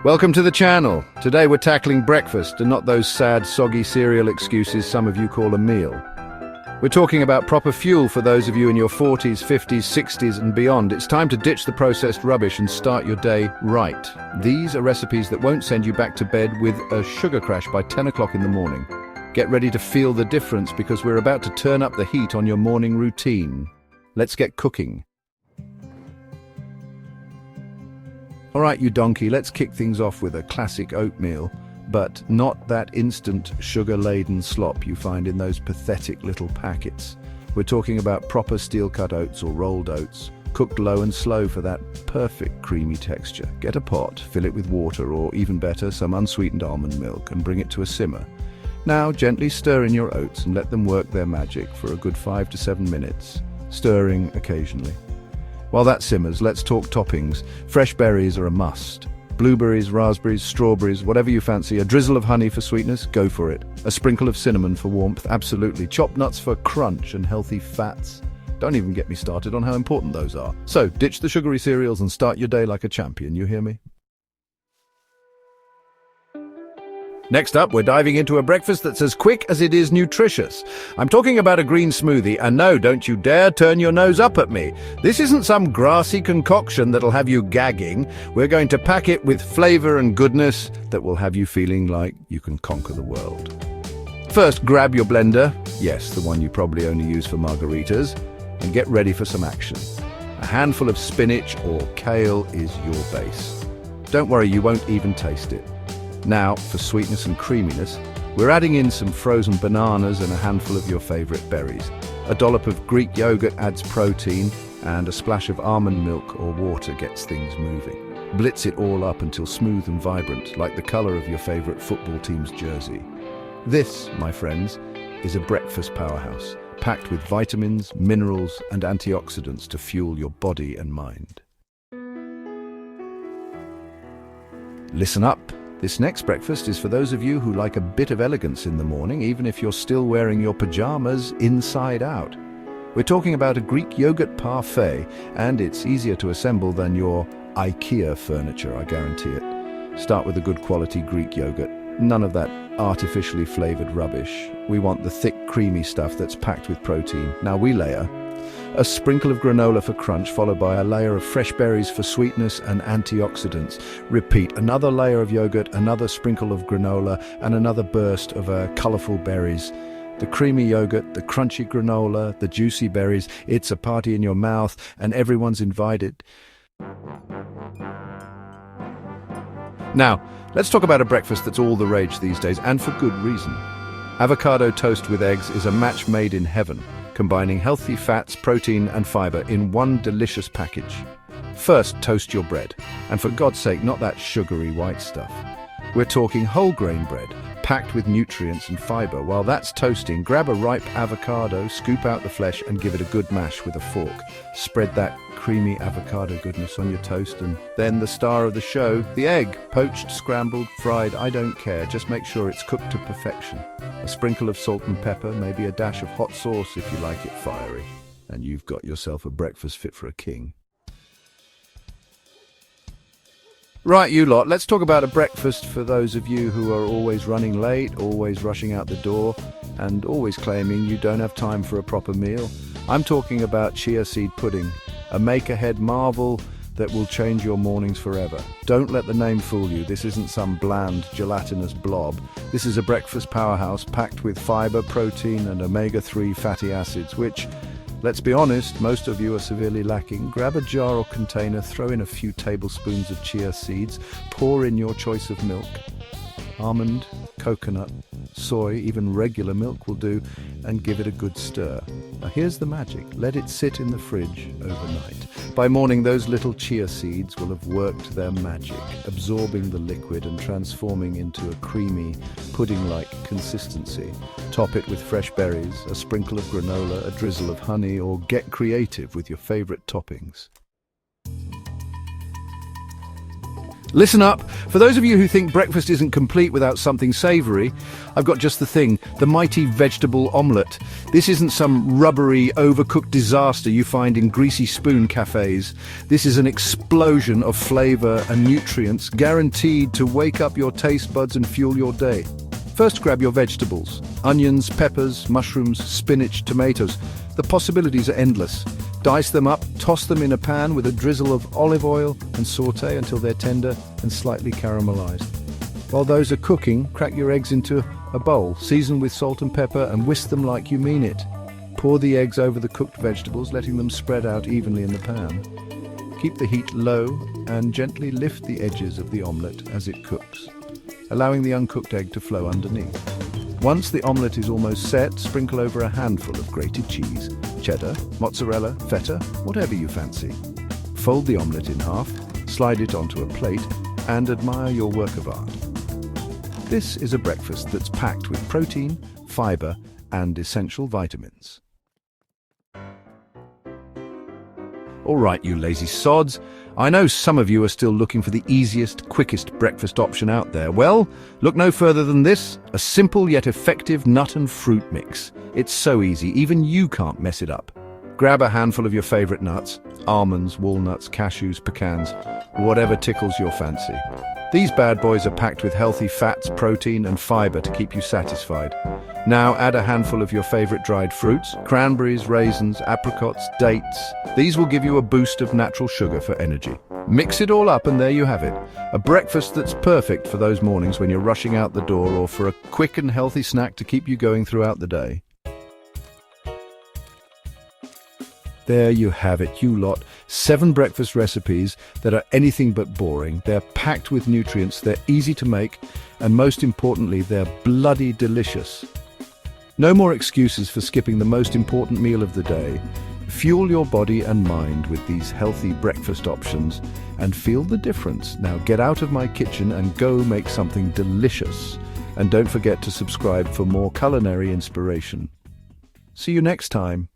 Welcome to the channel. Today we're tackling breakfast and not those sad, soggy cereal excuses some of you call a meal. We're talking about proper fuel for those of you in your 40s, 50s, 60s and beyond. It's time to ditch the processed rubbish and start your day right. These are recipes that won't send you back to bed with a sugar crash by 10 o'clock in the morning. Get ready to feel the difference because we're about to turn up the heat on your morning routine. Let's get cooking. All right, you donkey, let's kick things off with a classic oatmeal, but not that instant sugar-laden slop you find in those pathetic little packets. We're talking about proper steel-cut oats or rolled oats, cooked low and slow for that perfect creamy texture. Get a pot, fill it with water, or even better, some unsweetened almond milk, and bring it to a simmer. Now, gently stir in your oats and let them work their magic for a good 5 to 7 minutes, stirring occasionally. While that simmers, let's talk toppings. Fresh berries are a must. Blueberries, raspberries, strawberries, whatever you fancy. A drizzle of honey for sweetness? Go for it. A sprinkle of cinnamon for warmth? Absolutely. Chopped nuts for crunch and healthy fats? Don't even get me started on how important those are. So, ditch the sugary cereals and start your day like a champion, you hear me? Next up, we're diving into a breakfast that's as quick as it is nutritious. I'm talking about a green smoothie, and no, don't you dare turn your nose up at me. This isn't some grassy concoction that'll have you gagging. We're going to pack it with flavor and goodness that will have you feeling like you can conquer the world. First, grab your blender, yes, the one you probably only use for margaritas, and get ready for some action. A handful of spinach or kale is your base. Don't worry, you won't even taste it. Now, for sweetness and creaminess, we're adding in some frozen bananas and a handful of your favorite berries. A dollop of Greek yogurt adds protein, and a splash of almond milk or water gets things moving. Blitz it all up until smooth and vibrant, like the color of your favorite football team's jersey. This, my friends, is a breakfast powerhouse, packed with vitamins, minerals, and antioxidants to fuel your body and mind. Listen up. This next breakfast is for those of you who like a bit of elegance in the morning, even if you're still wearing your pajamas inside out. We're talking about a Greek yogurt parfait, and it's easier to assemble than your IKEA furniture, I guarantee it. Start with a good quality Greek yogurt. None of that artificially flavored rubbish. We want the thick, creamy stuff that's packed with protein. Now we layer a sprinkle of granola for crunch, followed by a layer of fresh berries for sweetness and antioxidants. Repeat, another layer of yogurt, another sprinkle of granola, and another burst of colorful berries. The creamy yogurt, the crunchy granola, the juicy berries. It's a party in your mouth, and everyone's invited. Now, let's talk about a breakfast that's all the rage these days, and for good reason. Avocado toast with eggs is a match made in heaven, combining healthy fats, protein and fiber in one delicious package. First, toast your bread. And for God's sake, not that sugary white stuff. We're talking whole grain bread, packed with nutrients and fiber. While that's toasting, grab a ripe avocado, scoop out the flesh and give it a good mash with a fork. Spread that creamy avocado goodness on your toast, and then the star of the show, the egg. Poached, scrambled, fried, I don't care. Just make sure it's cooked to perfection. A sprinkle of salt and pepper, maybe a dash of hot sauce if you like it fiery. And you've got yourself a breakfast fit for a king. Right, you lot, let's talk about a breakfast for those of you who are always running late, always rushing out the door, and always claiming you don't have time for a proper meal. I'm talking about chia seed pudding, a make-ahead marvel that will change your mornings forever. Don't let the name fool you. This isn't some bland, gelatinous blob. This is a breakfast powerhouse packed with fiber, protein, and omega-3 fatty acids, which, let's be honest, most of you are severely lacking. Grab a jar or container, throw in a few tablespoons of chia seeds, pour in your choice of milk. Almond, coconut, soy, even regular milk will do, and give it a good stir. Now here's the magic. Let it sit in the fridge overnight. By morning, those little chia seeds will have worked their magic, absorbing the liquid and transforming into a creamy, pudding-like consistency. Top it with fresh berries, a sprinkle of granola, a drizzle of honey, or get creative with your favorite toppings. Listen up. For those of you who think breakfast isn't complete without something savoury, I've got just the thing, the mighty vegetable omelette. This isn't some rubbery, overcooked disaster you find in greasy spoon cafes. This is an explosion of flavour and nutrients guaranteed to wake up your taste buds and fuel your day. First, grab your vegetables: onions, peppers, mushrooms, spinach, tomatoes. The possibilities are endless. Dice them up, toss them in a pan with a drizzle of olive oil and sauté until they're tender and slightly caramelized. While those are cooking, crack your eggs into a bowl, season with salt and pepper and whisk them like you mean it. Pour the eggs over the cooked vegetables, letting them spread out evenly in the pan. Keep the heat low and gently lift the edges of the omelette as it cooks, allowing the uncooked egg to flow underneath. Once the omelette is almost set, sprinkle over a handful of grated cheese, cheddar, mozzarella, feta, whatever you fancy. Fold the omelette in half, slide it onto a plate, and admire your work of art. This is a breakfast that's packed with protein, fiber, and essential vitamins. All right, you lazy sods. I know some of you are still looking for the easiest, quickest breakfast option out there. Well, look no further than this, a simple yet effective nut and fruit mix. It's so easy, even you can't mess it up. Grab a handful of your favorite nuts: almonds, walnuts, cashews, pecans, whatever tickles your fancy. These bad boys are packed with healthy fats, protein, and fiber to keep you satisfied. Now add a handful of your favorite dried fruits: cranberries, raisins, apricots, dates. These will give you a boost of natural sugar for energy. Mix it all up and there you have it. A breakfast that's perfect for those mornings when you're rushing out the door, or for a quick and healthy snack to keep you going throughout the day. There you have it, you lot. 7 breakfast recipes that are anything but boring. They're packed with nutrients, they're easy to make, and most importantly, they're bloody delicious. No more excuses for skipping the most important meal of the day. Fuel your body and mind with these healthy breakfast options and feel the difference. Now get out of my kitchen and go make something delicious. And don't forget to subscribe for more culinary inspiration. See you next time.